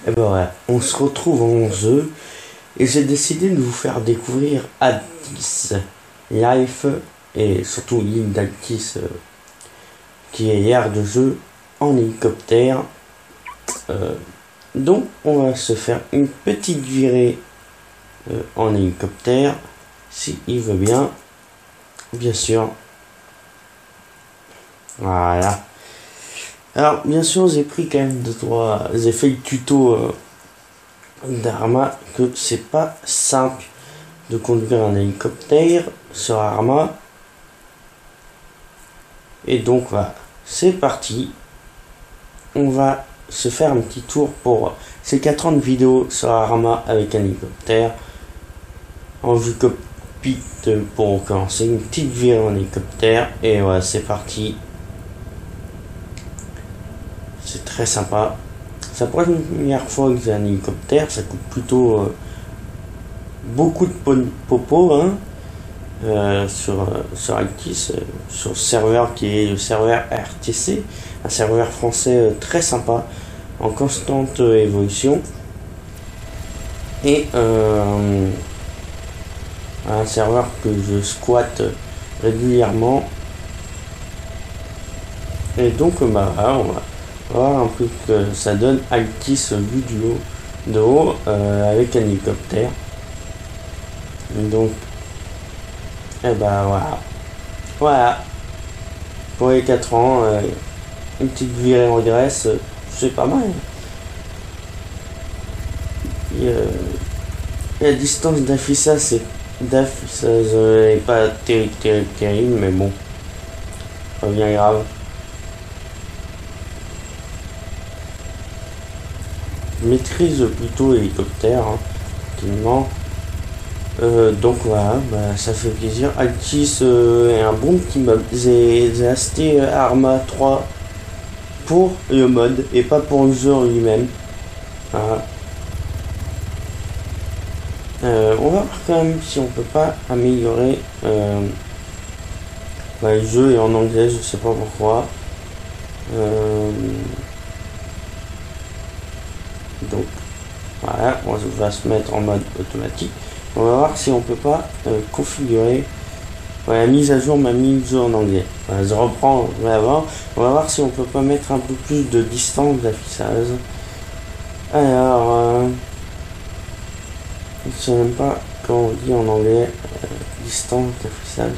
Et ben voilà, on se retrouve en jeu et j'ai décidé de vous faire découvrir Altis Life et surtout l'île d'Altis qui est aire de jeu en hélicoptère. Donc on va se faire une petite virée en hélicoptère si il veut bien sûr. Voilà. Alors bien sûr j'ai pris quand même j'ai fait le tuto d'Arma que c'est pas simple de conduire un hélicoptère sur Arma. Et donc voilà, c'est parti. On va se faire un petit tour pour ces 4 ans de vidéo sur Arma avec un hélicoptère. En vue cockpit pour commencer, une petite virée en hélicoptère. Et voilà, c'est parti. C'est très sympa. C'est la première fois que j'ai un hélicoptère. Ça coûte plutôt beaucoup de popo hein, sur Altis, sur le serveur qui est le serveur RTC, un serveur français très sympa, en constante évolution. Et un serveur que je squatte régulièrement. Et donc bah voilà, on va voir un peu que ça donne Altis vu de haut avec un hélicoptère. Donc et ben voilà pour les 4 ans une petite virée en Grèce, c'est pas mal. La distance d'affichage n'est pas terrible, mais bon, pas bien grave. Je maîtrise plutôt l'hélicoptère tranquillement. Donc voilà, bah, ça fait plaisir. Altis est un bon petit mode. J'ai acheté Arma 3 pour le mode et pas pour le jeu en lui-même. Voilà. On va voir quand même si on peut pas améliorer. Bah, le jeu est en anglais, je sais pas pourquoi. Donc voilà, on va se mettre en mode automatique. On va voir si on peut pas configurer. La mise à jour m'a mis le jeu en anglais. Voilà, je reprends avant. On va voir si on peut pas mettre un peu plus de distance d'affichage. Alors, je sais même pas comment on dit en anglais distance d'affichage.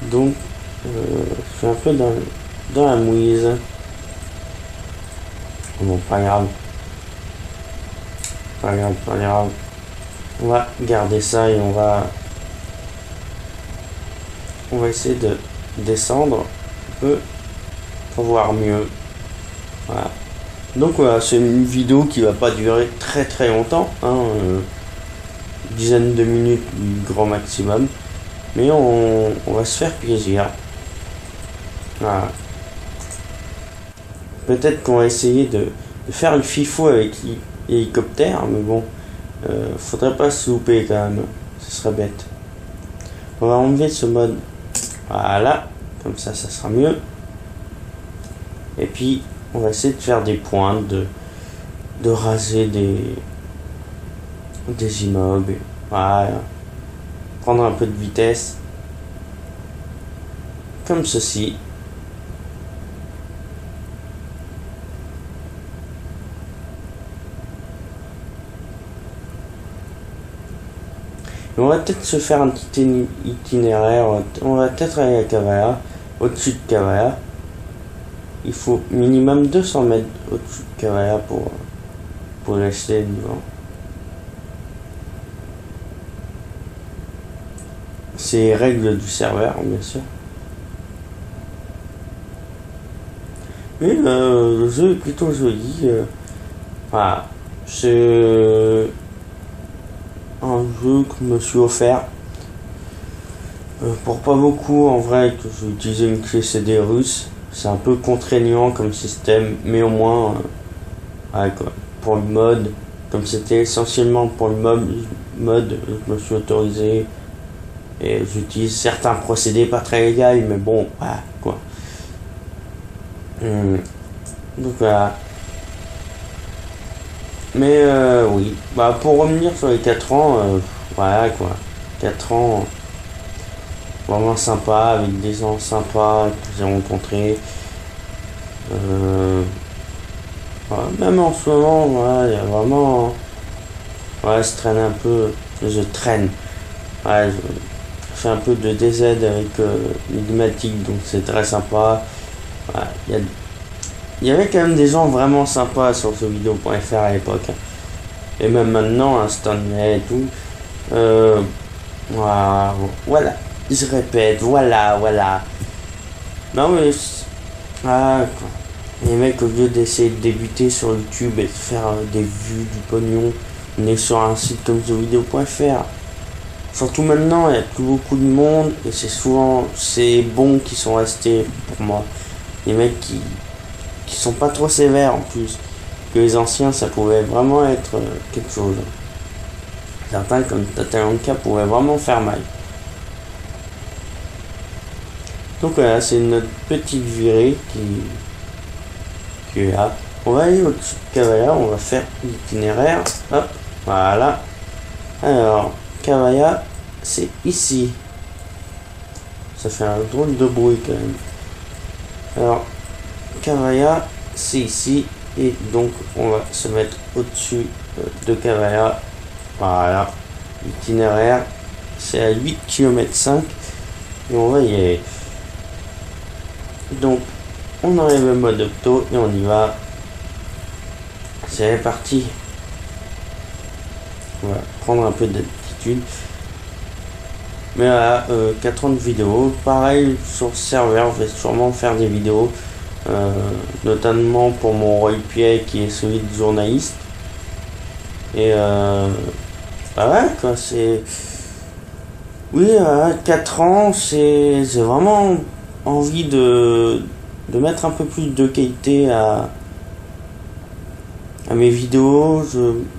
Donc, je suis un peu dans la mouise. Bon, pas grave. Pas grave. On va garder ça et on va essayer de descendre un peu pour voir mieux. Voilà. Donc voilà, c'est une vidéo qui va pas durer très longtemps, hein, une dizaine de minutes grand maximum, mais on va se faire plaisir. Voilà. Peut-être qu'on va essayer de faire le FIFO avec l'hélicoptère, mais bon, faudrait pas se louper quand même, ce serait bête. On va enlever ce mode, voilà, comme ça sera mieux. Et puis on va essayer de faire des pointes, de raser des immeubles, voilà, prendre un peu de vitesse, comme ceci. On va peut-être se faire un petit itinéraire. On va peut-être aller à Kavala, au-dessus de Kavala. Il faut minimum 200 mètres au-dessus de Kavala pour lâcher le vent. C'est les règles du serveur, bien sûr. Mais le jeu est plutôt joli. Voilà. C'est un jeu que je me suis offert pour pas beaucoup en vrai, que j'ai utilisé une clé CD russe. C'est un peu contraignant comme système, mais au moins ouais, quoi. Pour le mode, comme c'était essentiellement pour le mode, je me suis autorisé et j'utilise certains procédés pas très légaux, mais bon, voilà quoi. Donc voilà. Mais oui, bah pour revenir sur les 4 ans, voilà quoi. 4 ans vraiment sympa, avec des gens sympas que j'ai rencontrés. Voilà, même en ce moment, voilà, il y a vraiment. Ouais, je traîne un peu. Je traîne. Ouais, je fais un peu de DZ avec Enigmatic, donc c'est très sympa. Ouais, il y avait quand même des gens vraiment sympas sur jeuxvideo.fr à l'époque. Et même maintenant, hein, Stanley et tout. Voilà. Je répète, voilà. Non mais... Ah, quoi. Les mecs, au lieu d'essayer de débuter sur YouTube et de faire des vues, du pognon, on est sur un site comme jeuxvideo.fr. Surtout maintenant, il n'y a plus beaucoup de monde et c'est souvent ces bons qui sont restés pour moi. Les mecs qui sont pas trop sévères en plus. Que les anciens, ça pouvait vraiment être quelque chose. Certains, comme Tatalanka, pouvaient vraiment faire mal. Donc voilà, c'est notre petite virée qui est là. On va aller au-dessus de Cavaya, on va faire l'itinéraire. Hop, voilà. Alors, Cavaya, c'est ici. Ça fait un drôle de bruit quand même. Alors, Cavaya, c'est ici. Et donc, on va se mettre au-dessus de Cavaya. Voilà. L'itinéraire, c'est à 8 km 5. Et on va y aller. Donc, on enlève le mode opto et on y va. C'est parti. On va prendre un peu d'altitude. Mais voilà, 4 ans de vidéo. Pareil sur le serveur, je vais sûrement faire des vidéos. Notamment pour mon roleplay qui est celui de journaliste. Et bah ouais, quoi, c'est. Oui, 4 ans, j'ai vraiment envie de mettre un peu plus de qualité à mes vidéos.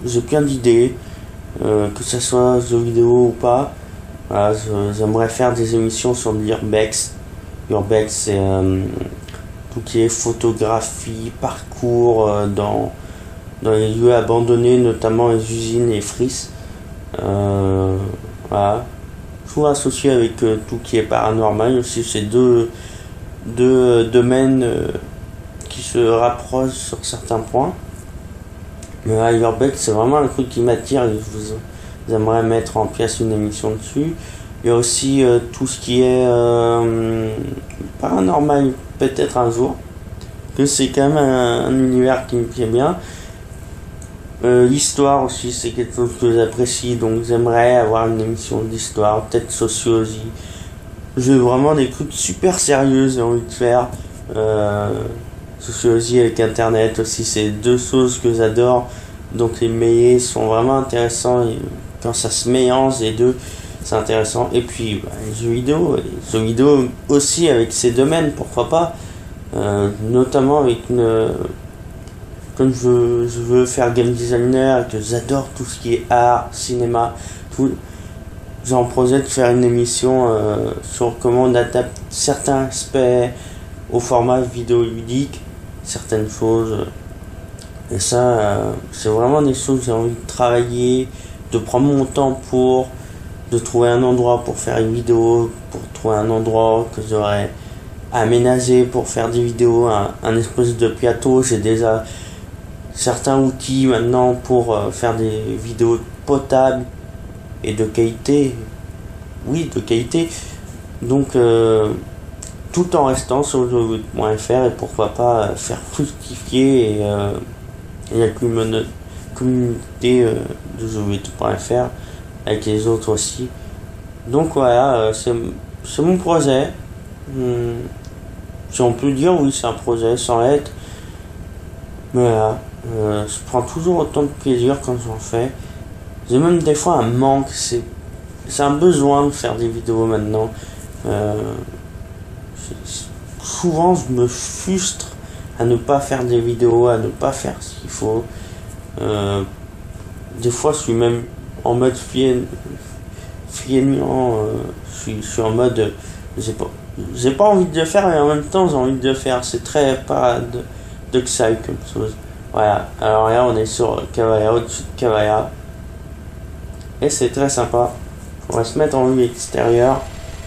J'ai plein d'idées, que ce soit jeux vidéo ou pas. Voilà, j'aimerais faire des émissions sur l'Urbex. L'Urbex, c'est tout qui est photographie, parcours dans les lieux abandonnés, notamment les usines et frises. Voilà. Toujours associé avec tout qui est paranormal aussi. C'est deux domaines qui se rapprochent sur certains points. Mais là, Urbex, c'est vraiment un truc qui m'attire. J'aimerais mettre en place une émission dessus. Il y a aussi tout ce qui est paranormal, peut-être un jour. Que c'est quand même un univers qui me plaît bien. L'histoire aussi, c'est quelque chose que j'apprécie. Donc j'aimerais avoir une émission d'histoire, peut-être sociologie. J'ai vraiment des trucs super sérieux, j'ai envie de faire. Sociologie avec internet aussi, c'est deux choses que j'adore. Donc les mêlés sont vraiment intéressants. Et quand ça se mélange les deux, c'est intéressant. Et puis les jeux vidéo aussi avec ces domaines, pourquoi pas. Notamment avec comme je veux faire game designer, que j'adore tout ce qui est art, cinéma, tout. J'ai en projet de faire une émission sur comment on adapte certains aspects au format vidéoludique, certaines choses. Et ça, c'est vraiment des choses que j'ai envie de travailler, de prendre mon temps de trouver un endroit pour faire une vidéo, pour trouver un endroit que j'aurais aménagé pour faire des vidéos, un espèce de plateau. J'ai déjà certains outils maintenant pour faire des vidéos potables et de qualité. Oui, de qualité. Donc, tout en restant sur jeuxvideo.fr et pourquoi pas faire fructifier et la communauté de jeuxvideo.fr avec les autres aussi. Donc voilà, c'est mon projet. Si on peut dire, oui, c'est un projet sans être. Mais voilà, je prends toujours autant de plaisir quand j'en fais. J'ai même des fois un manque, c'est un besoin de faire des vidéos maintenant. Souvent je me frustre à ne pas faire des vidéos, à ne pas faire ce qu'il faut. Des fois je suis même en mode feignant, je suis en mode j'ai pas envie de le faire, mais en même temps j'ai envie de le faire. C'est très paradoxal comme chose. Voilà, alors là on est sur Cavaya, au-dessus de Cavaya. Et c'est très sympa. On va se mettre en vue extérieure.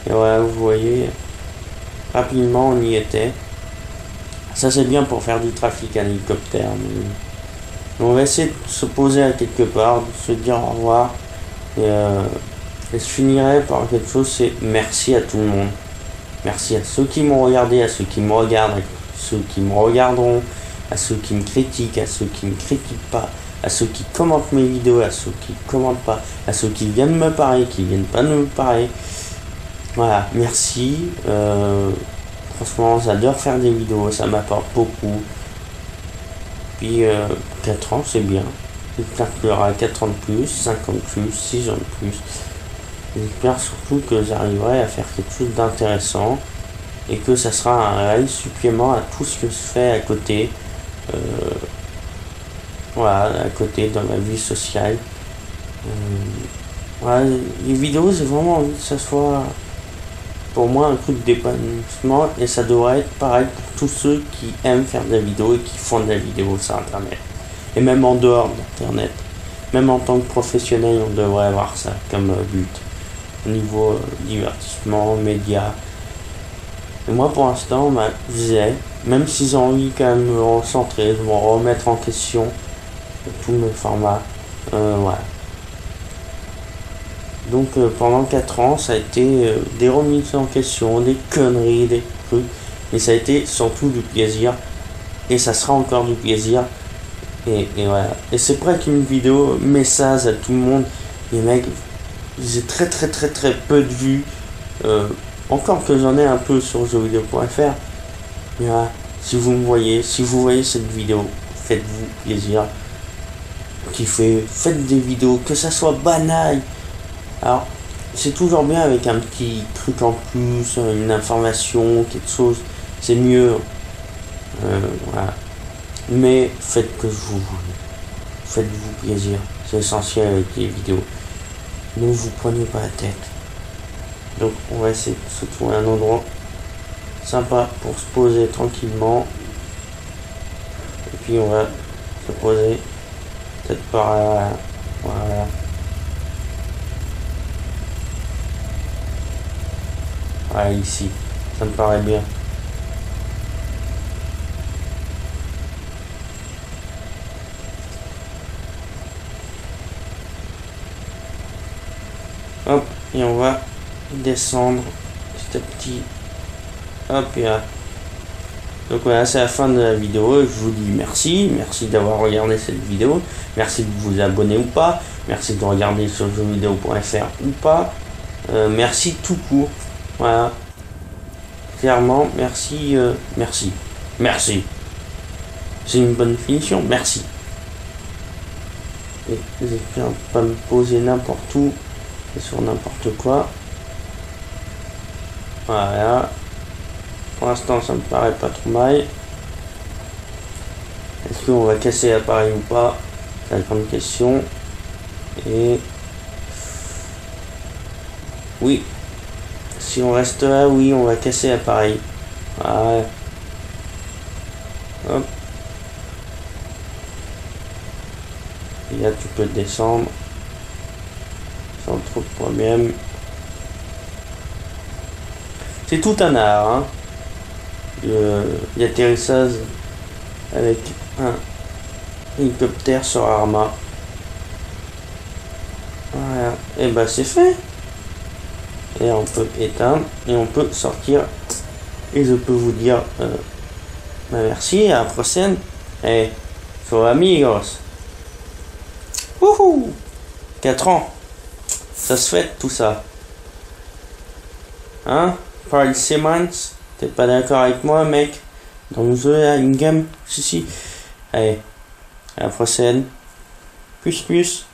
Et voilà, vous voyez, rapidement on y était. Ça c'est bien pour faire du trafic à l'hélicoptère. On va essayer de se poser à quelque part, de se dire au revoir. Et je finirai par quelque chose, c'est merci à tout le monde. Merci à ceux qui m'ont regardé, à ceux qui me regardent, à ceux qui me regarderont, à ceux qui me critiquent, à ceux qui ne me critiquent pas, à ceux qui commentent mes vidéos, à ceux qui ne commentent pas, à ceux qui viennent me parler, qui viennent pas me parler. Voilà, merci. Franchement, j'adore faire des vidéos, ça m'apporte beaucoup. Puis 4 ans, c'est bien. J'espère qu'il y aura 4 ans de plus, 5 ans de plus, 6 ans de plus. J'espère surtout que j'arriverai à faire quelque chose d'intéressant et que ça sera un réel supplément à tout ce que je fais à côté. Voilà, à côté dans ma vie sociale. Voilà, les vidéos, j'ai vraiment envie que ça soit pour moi un truc d'épanouissement et ça devrait être pareil pour tous ceux qui aiment faire des vidéos et qui font des vidéos sur internet. Et même en dehors d'internet. Même en tant que professionnel, on devrait avoir ça comme but. Au niveau divertissement, médias. Et moi pour l'instant, même si j'ai envie quand même de me recentrer, de me remettre en question tous mes formats. Voilà. Donc pendant 4 ans, ça a été des remises en question, des conneries, des trucs. Mais ça a été surtout du plaisir. Et ça sera encore du plaisir. Et voilà. Et c'est pas qu'une vidéo, message à tout le monde. Les mecs, j'ai très peu de vues. Encore que j'en ai un peu sur jeuxvideo.fr. Mais voilà, si vous voyez cette vidéo, faites-vous plaisir. Faites des vidéos, que ça soit banal. Alors, c'est toujours bien avec un petit truc en plus, une information, quelque chose, c'est mieux. Voilà. Mais faites que vous voulez. Faites-vous plaisir. C'est essentiel avec les vidéos. Ne vous prenez pas la tête. Donc, on va essayer de se trouver un endroit sympa pour se poser tranquillement. Et puis, on va se poser peut-être par là. Voilà. Voilà, ici. Ça me paraît bien. Hop, et on va descendre petit à petit. Hop, et là. Donc voilà, c'est la fin de la vidéo. Je vous dis merci. Merci d'avoir regardé cette vidéo. Merci de vous abonner ou pas. Merci de regarder sur jeuxvideo.fr ou pas. Merci tout court. Voilà. Clairement, merci. Merci. Merci. C'est une bonne finition. Merci. Et j'espère pas me poser n'importe où. Sur n'importe quoi. Voilà. Pour l'instant, ça me paraît pas trop mal. Est-ce qu'on va casser l'appareil ou pas? C'est la grande question. Et oui. Si on reste là, oui, on va casser l'appareil. Voilà. Hop. Et là, tu peux descendre. Sans trop de problème. C'est tout un art, hein. L'atterrissage avec un hélicoptère sur Arma. Voilà. Et bah c'est fait. Et on peut éteindre et on peut sortir. Et je peux vous dire merci, à la prochaine. Et so amigos. Wouhou! 4 ans. Ça se fait tout ça. Hein? Paul Simmons, t'es pas d'accord avec moi, mec? Dans le jeu, là, une game? Si. Allez, à la prochaine. Plus.